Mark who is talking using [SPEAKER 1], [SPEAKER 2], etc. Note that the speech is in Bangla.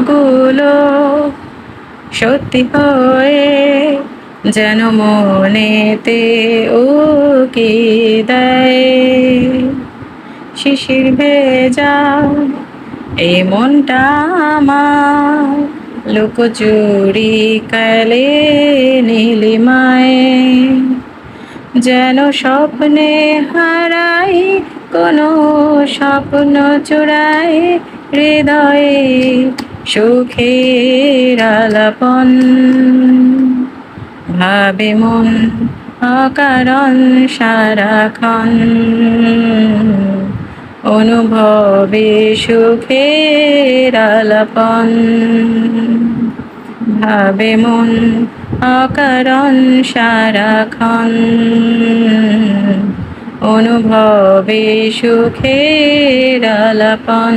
[SPEAKER 1] স্বপ্নগুলো সত্যি হয়ে যেন মনেতে উকি দেয়। শিশির ভেজা এই মনটা আমার লুকোচুরি কালে নীলিমায়, যেন স্বপ্নে হারাই কোনো স্বপ্ন চূড়াই হৃদয়ে সুখের আলাপন। ভাবে মন অকারণ সারাক্ষণ, অনুভবে সুখের আলাপন। ভাবে মন অকারণ সারাক্ষণ, অনুভবে সুখের আলাপন।